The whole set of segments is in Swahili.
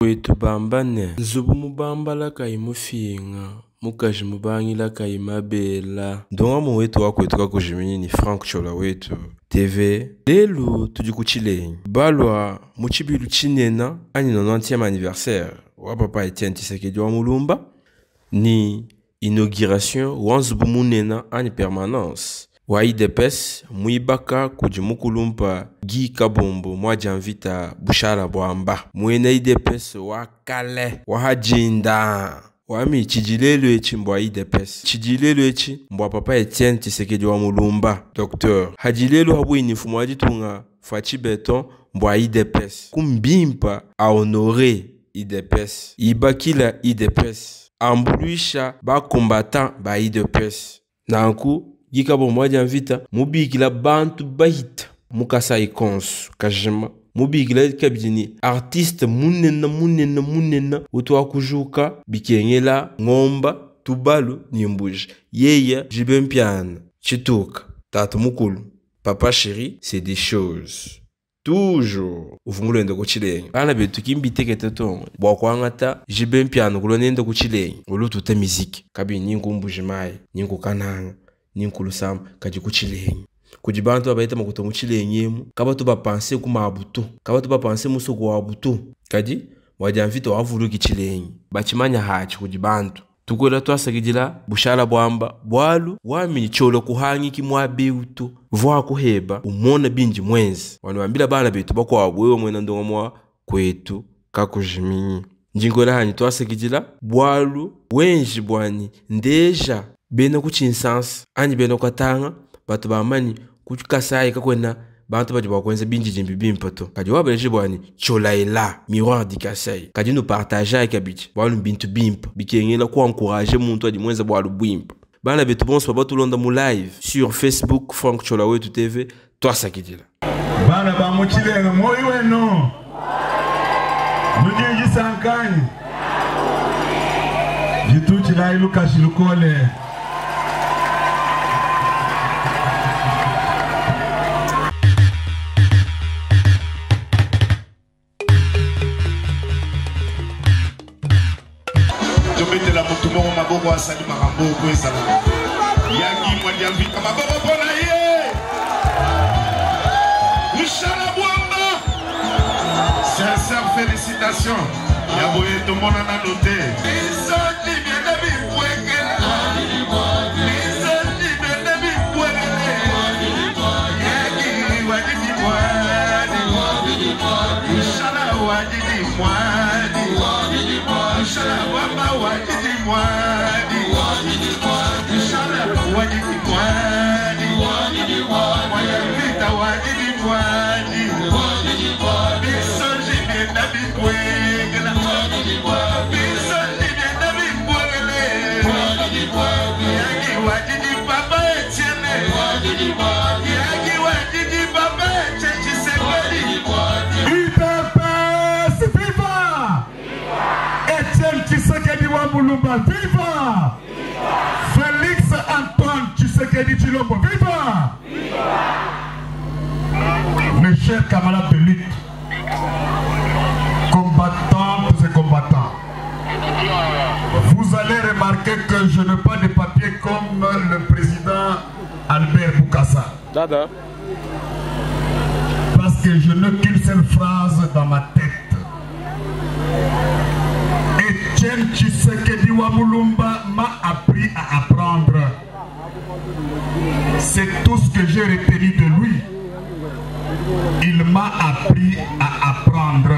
Wetu bambane nzubu mubamba la kai mufinga mukaji mubangi la kai mabela donga mu wetu wakwetu kakujimini ni Frank Chola wetu TV lelu tuji kuchileni balwa muchibilu chinena ani 90e anniversaire wa papa Etienne Tshisekedi wa Mulumba ni inauguration wanzubu munena ani permanence wa IDPS muibaka kujimukulumpa Guy Kabombo mwa janvita Bushara Bwamba mwena IDPS wa kale wa hajinda wami chijilelo echi mbwa IDPS chijilelo echi mbwa papa Etienne Tshisekedi wa Mulumba docteur hajilelo habu inifumu wajitunga fachi beton mbwa IDPS kumbimpa a honore IDPS ibakila IDPS ambuluisha ba combattant ba IDPS nanku Guy Kabombo mwa janvita mubikila bantu bahita mukasa ikonsu kajima mubikila kabidini artiste munena utwa kujuka bikengela ngomba tubalu nimbuji yeya jibempiana chituka tatu mukulu papa chéri c'est des choses toujours uvungulendo kuchilenga bana betu kimbiteke tetongo bwakwangata jibempiana kulonendo kuchilenga ulututa muziki kabini ninkumbuji mai ninkukananga ninkulusama kaji kuchilenga kujibantu abaita makuto muchilenyemu kaba tuba panse kuma abutu kaba tuba panse musoko wa abutu kaji wajanvita wavulu kichilenyi bachimanya hachi kujibantu tukwela twasakidila Bushara Bwamba bwalu wamini cholo kuhangi kimwabeutu vwa kuheba umona binji mwenzi wanwambila bana betu bako wabwewe mwena ndonga mwa kwetu kakujimini njingola hani twasakidila bwalu wenji bwani ndeja bena kuchinsansa ani bena kwatanga batu bamani kuchukasai kakwena bantu baji bakwenza binji jimbi bimpato kaji wabeleje bwani cholaila miroir di kasai kaji no partager avec abiti bwalu bintu bimpa bikengela ku encourager muntu aji mwenza bwalu bwimpa bana betu bonso babatu londa mu live sur Facebook Frank Chola wetu TV twasakidila bana ba muchilenga moyo weno mujiji sankani jituchi la iluka shilukole la mutumo maboko asali makambo ko esala yaki mwandia vita maboko pona ye Bushara Bwamba sincère félicitations ya boye to mona na noté isoti bien de bi kwekela isoti bien de bi kwekela yaki wajidi mwadi Bushara wajidi mwadi Bushara Bwamba wajidi mwadi Bushara wajidi mwadi Mwajavita wajidi mwadi Bisoji bienda bikwegela Bisoji bienda bikwegele Yagi wajidi papa Etienne Yagi wajidi papa Etienne Tshisekedi IDPS viva Etienne Tshisekedi wa Mulumba viva Félix Antoine Tshisekedi Tshilombo viva mes chers camarades de lutte combattantes et combattants, vous allez remarquer que je n'ai pas de papier comme le président Albert Boukassa. Dada Parce que je n'ai qu'une seule phrase dans ma tête. Etienne Tshisekedi wa Mulumba m'a appris à apprendre. C'est tout ce que j'ai retenu de lui. Il m'a appris à apprendre.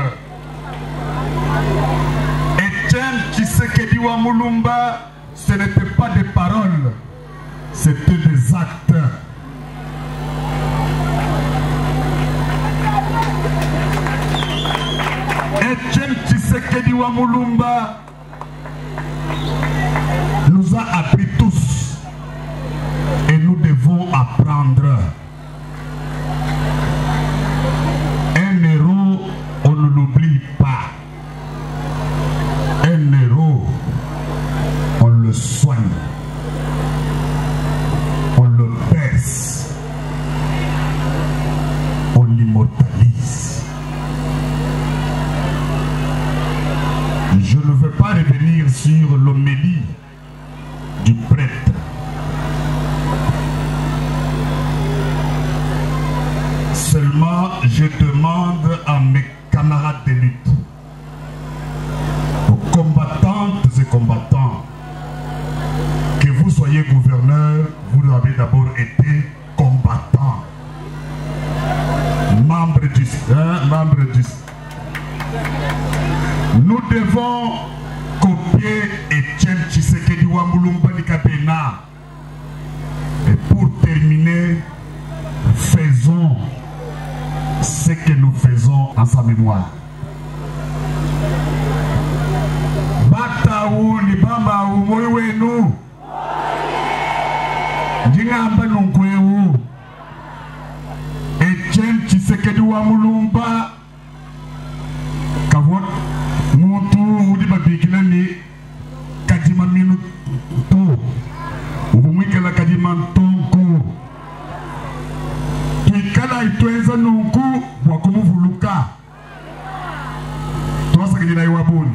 Etienne Tshisekedi wa Mulumba, ce n'était pas des paroles, c'était des actes. Etienne Tshisekedi wa Mulumba nous a appris tous et nous devons apprendre. Un héros, on ne l'oublie pas. Un héros, on le soigne. On le baisse. On l'immortalise. pas revenir sur l'homélie du prêtre. Seulement, je demande à mes camarades de lutte, aux combattantes et combattants, que vous soyez gouverneur, vous avez d'abord été combattant. Membre du... Nous devons copier Etienne Tshisekedi wa Mulumba Nikabena. Et pour terminer, faisons ce que nous faisons en sa mémoire. Bataou ni bamba ou moiwenu. Jingamba nunkweu. Etienne Tshisekedi wa Mulumba. Kavot muntu udi babikina ni kadima minuto. Ubumwikela kadima ntonku. Tuikala ituenza nunku wakumuvuluka. Tuwasa kajina iwabuni.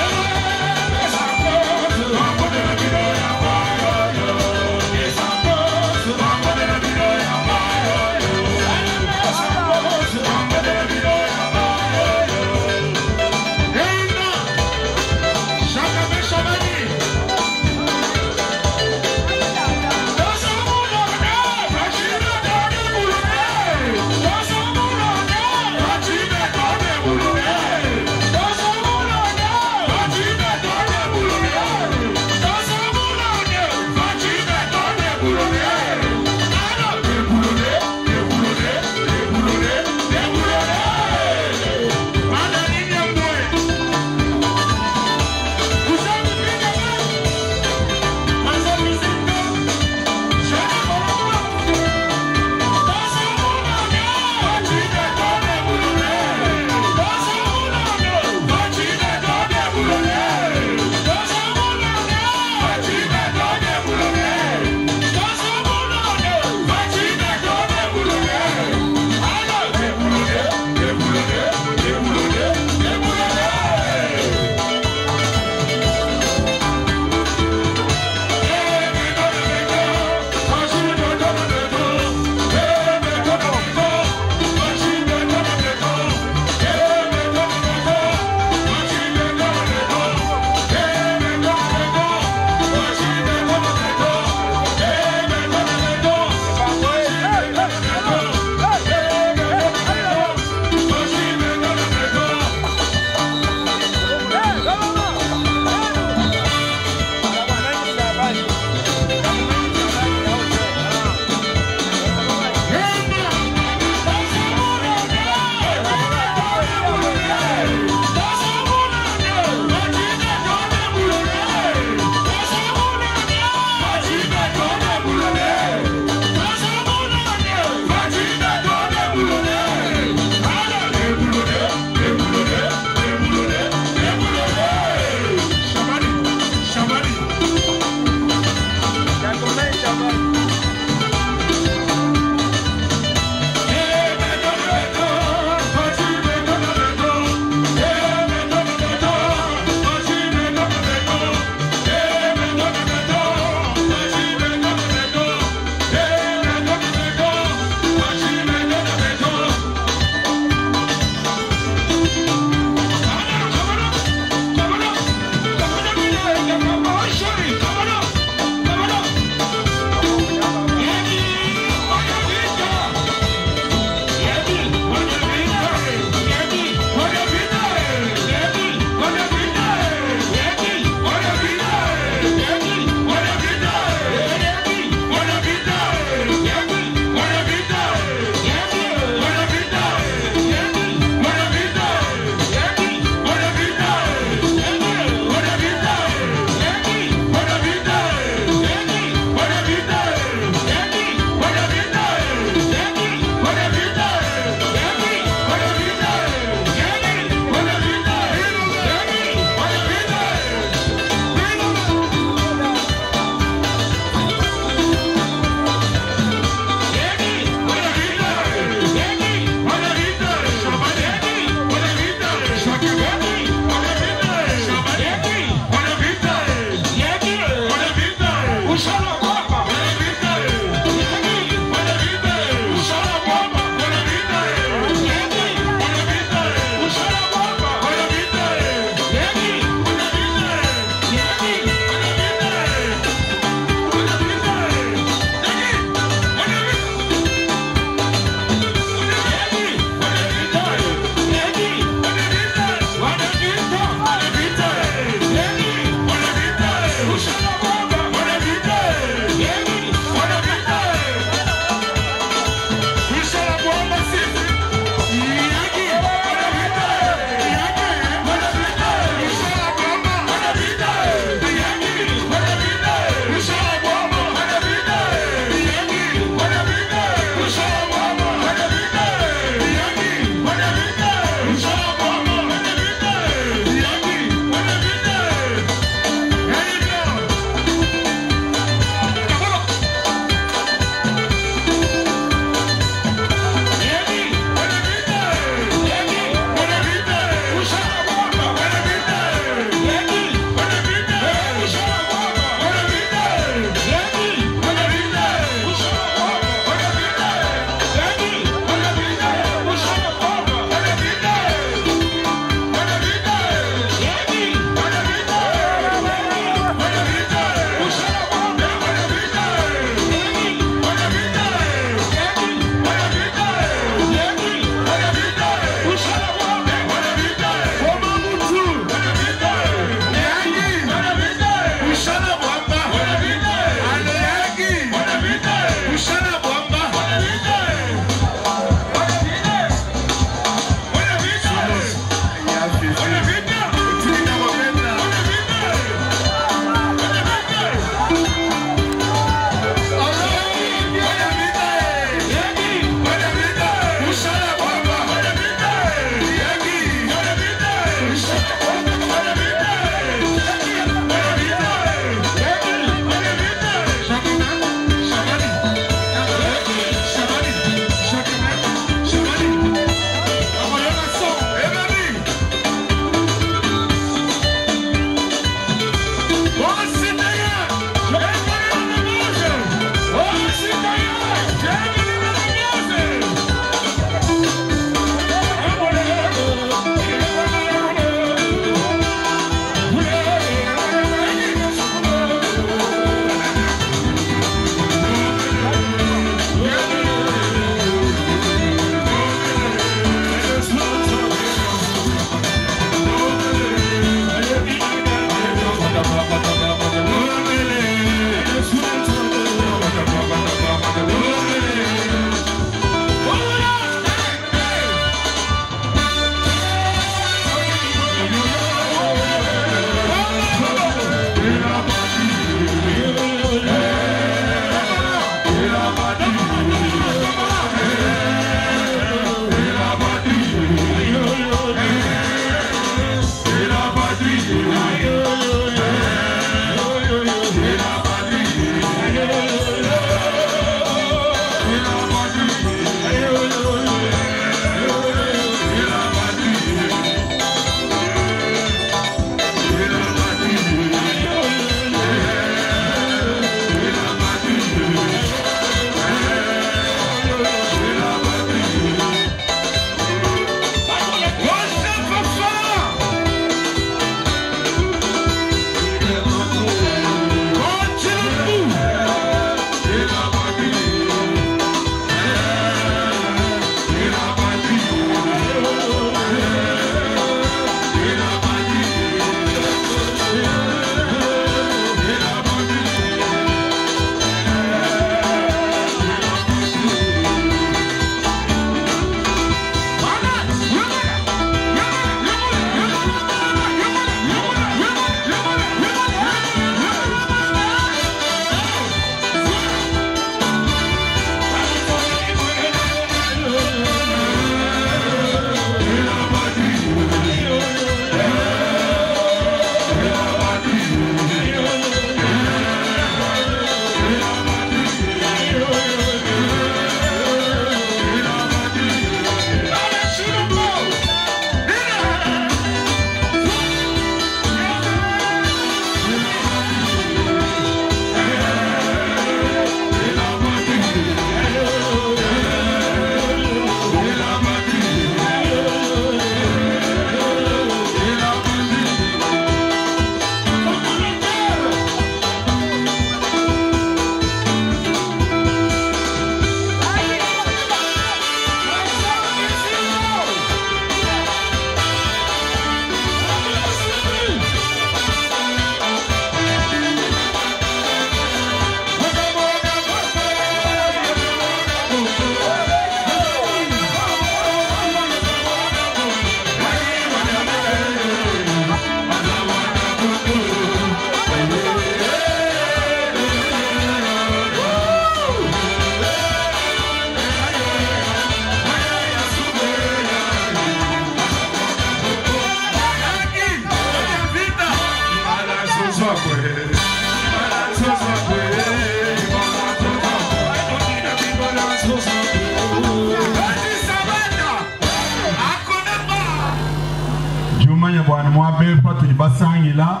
wepa tujibasangila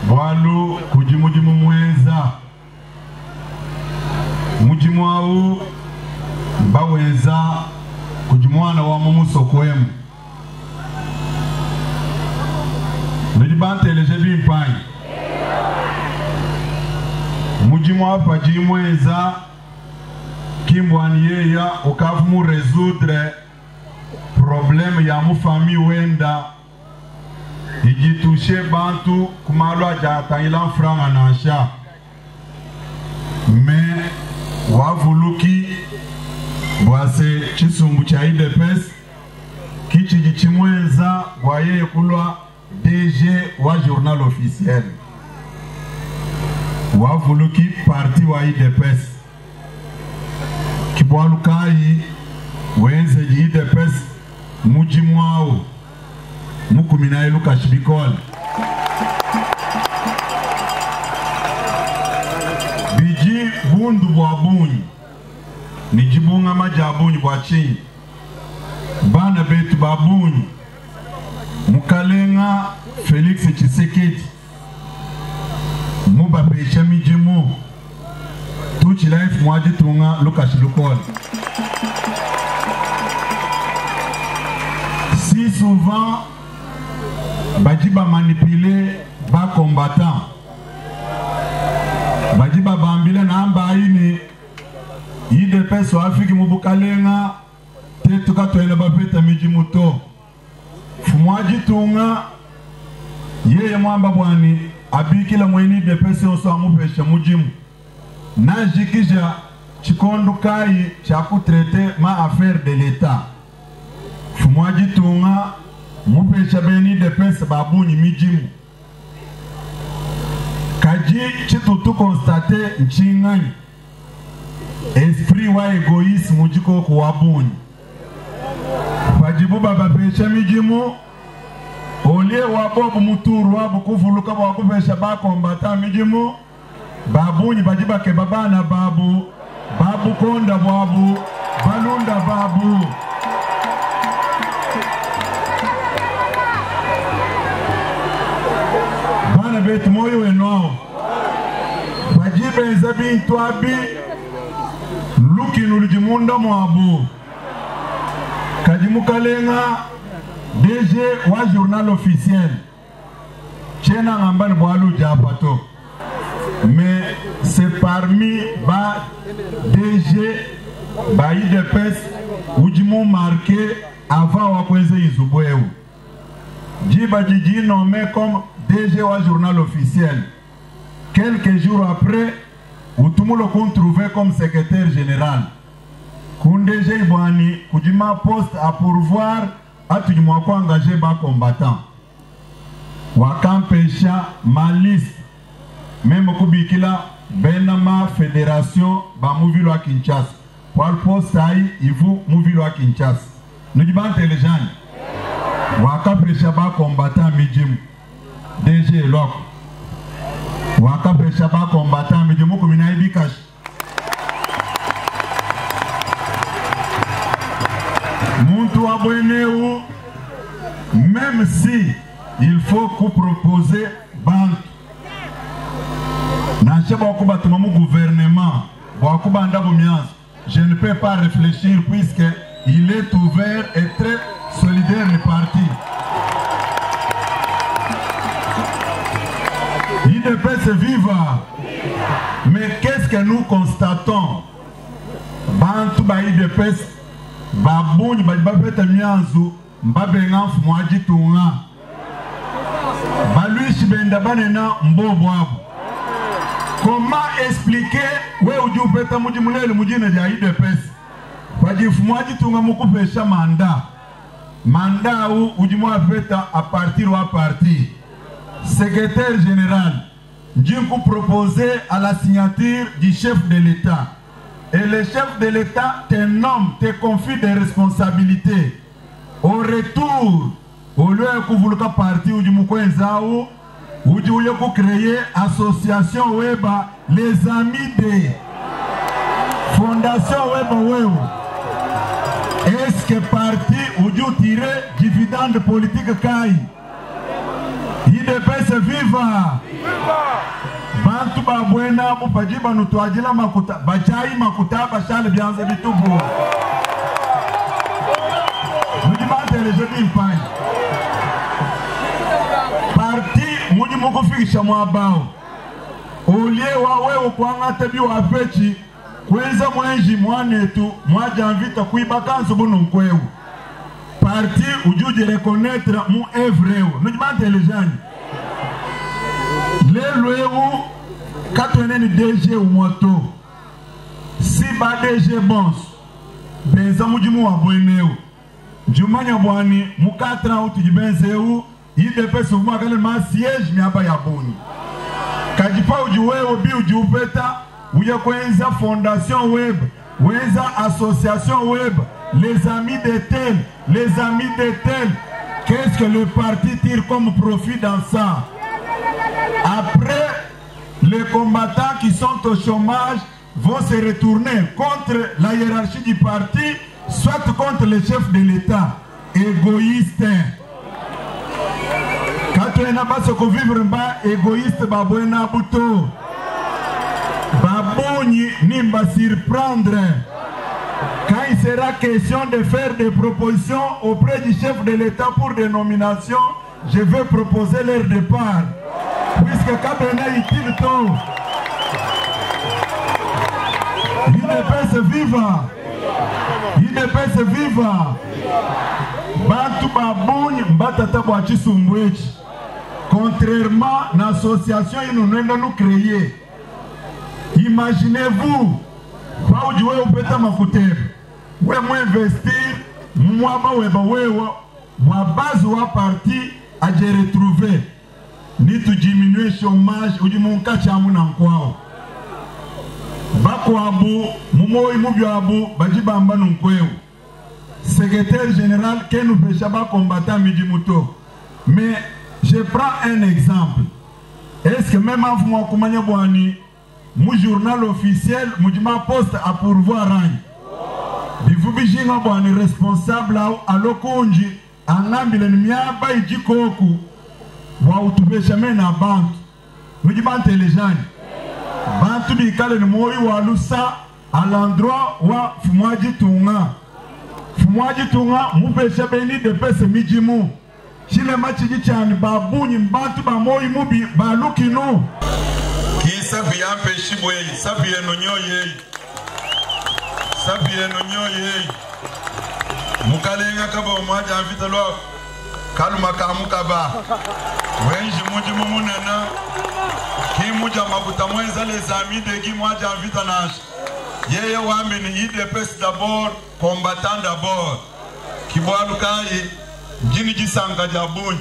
bwalu kujimujimu mwenza mujimu au bawenza kujimwana wa mumusokwemu nijibanteleje bimpanyi mujimu hapa jimwenza kimbwani yeya ukafumu résoudre problème ya mufami wenda ijitushe bantu kumalo ajatangila franga nasha me wavuluki bwase chisumbu cha IDPS kichiji chimwenza bwayeye kulwa DG wa journal officiel wavuluki parti wa IDPS kibwalukai wenze IDPS mujimwao mukuminaye Lucas Bikol biji bundu bwa bunyi nijibunga majabunyi bwa chini bana betu babunyi mukalenga Felix Tshisekedi mubapesha mijimu tuchi life mwaji tunga Lucas Bikol. Si souvent bajiba manipuler ba combattant bajiba bambile na amba ini IDPS wa Afrika mubukalenga tetuka twele bapeta mijimuto fumwaji tunga yeye mwamba bwani abikila mweni IDPS oso amupesha mujimu na jikija chikondo kai cha kutrete ma affaire de l'État fumwaji tunga mupesha beni IDPS babunyi mijimu kaji chitutu constate nchingani esprit wa egoisme mujiko kuwabunyi fajibu baba pesha mijimu olie wabobu muturu wabu kufuluka wakupesha bakombata mijimu babunyi bajiba ke babana babu konda babu balunda babu bana betu moyo weno bajibe zabi twabi luki nulijimunda mwabu kajimukalenga DG wa journal officiel chena ngambani bwalu japato mais c'est parmi ba DG ba IDPS ujimu marqué avant wakweze izubwewu jiba jiji nommé comme DG wa journal officiel. Quelques jours après utumulo kun trouvé comme secrétaire général kundeje ibwani kujima poste à pourvoir atujimwa kwa engagé ba combattant wakampesha malice même kubikila benama fédération ba muvilo wa Kinshasa kwa poste ai ivu muvilo wa Kinshasa nujibante lejani wakapesha ba combattant mijimu DG loko wakapesha ba combattant mijimu kumina ibikash muntu abweneu même si il faut qu'on propose banque na cheba wakuba mu gouvernement wakuba ndabu mianzo je ne peux pas réfléchir puisque il est ouvert et très solidaire le parti IDPS viva. Mais qu'est-ce que nous constatons? Bantu ba IDPS babuni bapeta mianzu mbabenga mwaji tunga baluishi benda banena mbobo abo. Comment expliquer we uji upeta muji mulele mujine ja IDPS bajifu mwaji tunga mukupesha manda u uji mwapeta a partir wa partir secrétaire général Djinkou proposé à la signature du chef de l'État. Et le chef de l'État te nomme, te confie des responsabilités. Au retour, au lieu que vous voulez partir ou du Moukouenzao, ou du lieu pour créer association Weba, les amis de Fondation Weba Web. Est-ce que parti ou du tirer dividende politique Kai? IDPS viva! Bantu babwena bupajiba nutuajila makuta bachai makuta bashale byanze bitubu. Mujibante lejebi mpani. Parti mujimukufikisha mwabao. Olie wawewe kuanga tebi wafechi kwenza mwenji mwanetu mwajanvita kuibakansu bunu mkwewu. Parti ujuji reconnaître mu evreu. Mujibante lejani. Lelouéou, quand on est DG ou moto, si ba DG bons, benza mujimu wa boineu. Jumanya bwani, mukatra uti jibenzeu, IDPS souvent quand le siège mi aba ya boni. Kajipa ujuweo bi ujupeta, uya kwenza fondation web, wenza association web, les amis de tel, les amis de tel. Qu'est-ce que le parti tire comme profit dans ça? Après, les combattants qui sont au chômage vont se retourner contre la hiérarchie du parti, soit contre le chef de l'État. Égoïste. Quand on n'a pas ce qu'on vivre, égoïste, babouena buto. Babouni nimba surprendre. Quand il sera question de faire des propositions auprès du chef de l'État pour des nominations, je vais proposer leur départ. Puisque Kabena est-il tôt. IDPS viva. IDPS viva. Bantu babouni mbatata bwachi sumbwechi. Contrairement à l'association que nous avons créée. Imaginez-vous, pas où tu veux péter ma coutère. Où est-ce investir, moi, ma base ou parti à retrouver. Ni tu diminuer le chômage ou du monde kachamu na kwao. Bakwabu, mumo imubi abu, bajibamba nkweo. Secrétaire général, que nous pêchons combattant Mijimuto. Mais je prends un exemple. Est-ce que même en vous m'accompagnez boani, mon journal officiel, mon poste à pourvoir rang. Bivu bijinga boani responsable à l'okonji, en ambile miaba ijikoku. Wa utubesha mena bantu mujibante lejani bantu bikale ni moyi wa lusa à l'endroit wa fumwaji tunga mubesha beni de pese mijimu chile machiji chani babunyi bantu ba moyi mubi balukinu kisa biyampe shibwe sabiye no nyoye mukalenga kaba mwaja amvita lo kaluma kamuka ba wenji muji mumunena ki muja mabuta mwenza les amis de qui moi j'invite nash yeye wambe ni IDPS d'abord combattant d'abord ki bwalukai jini jisanga jabuni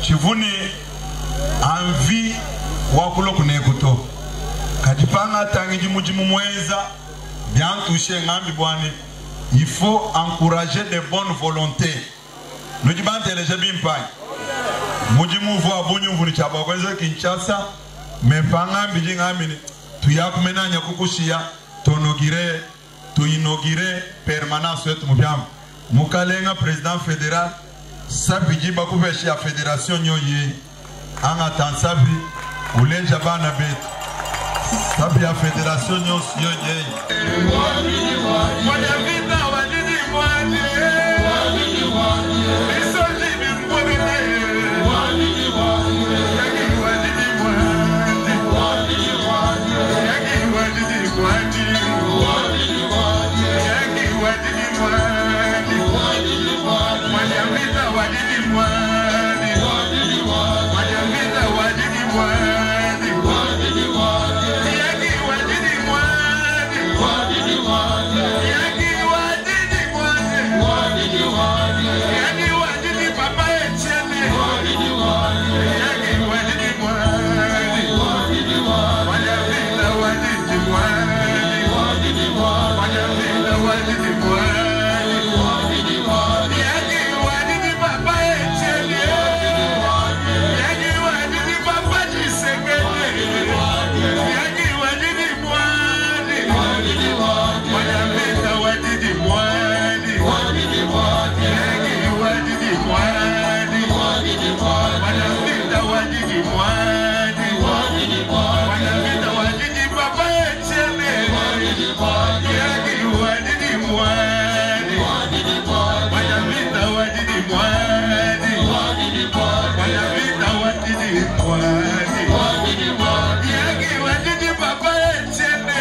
chivuni envie wakulo kunekuto kadipanga tangi muji mumwenza bien touché ngambi bwani il faut encourager de bonnes volontés. Nous disons que les gens ne Mujimu vo abunyu vuni chaba kwenzo Kinshasa mepanga mbijinga amini tuyakumena nyakukushia tonogire tuinogire permanence wetu mbyam mukalenga president fédéral sabiji bakubeshia fédération nyoye anga tansabi ulenja bana bet sabi ya fédération nyoye mwani Wanyavita wajidi mwani Wanyavita wajidi mwani Yagi wajidi papa echene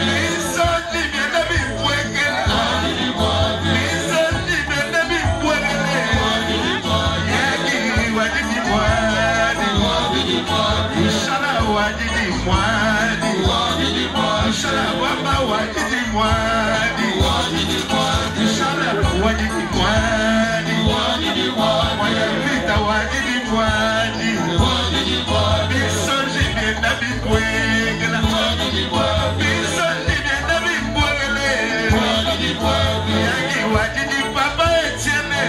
Liso libyenda bikwekela Liso libyenda bikwekele Yagi wajidi mwani Ushala wajidi mwani Ushala wamba wajidi mwani Ushala wajidi mwani Wanyavita wajidi mwani Biso libyenda bikwekela Biso libyenda bikwekele Yagi wajidi papa echene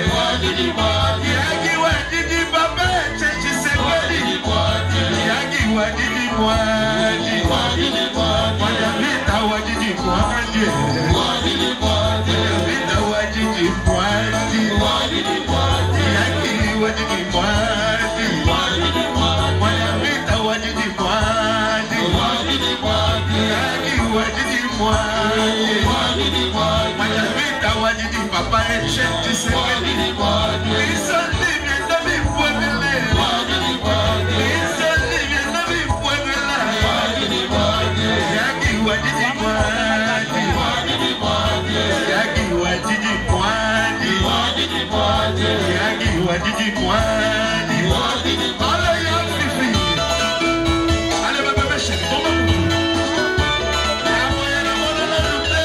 Yagi wajidi papa echechi sekeli Yagi wajidi mwani Wanyavita wajidi mwani Wanyavita wajidi mwani Yagi wajidi mwani Wanyavita wajidi mwani Yagi wajidi mwani Wanyavita wajidi papa echechi sekeli Liso libyenda bikwekele Liso libyenda bikwekela Yagi wajidi mwani Yagi wajidi mwani Yagi wajidi mwani Ala ya fifi Ale baba meshe Bomba kutu Ya mwena mwana na lute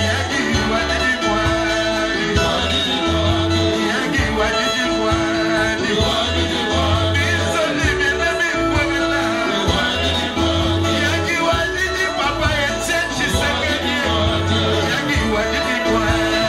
Yagi wajidi mwani Yagi wajidi mwani Biso libyenda bikwekela Yagi wajidi papa echechi sekeli Yagi wajidi mwani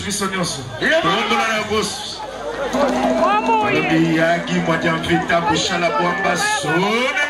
biso nyonso. Tondola na boss. Alobi yaki mwa jamvita bushala bwamba sone.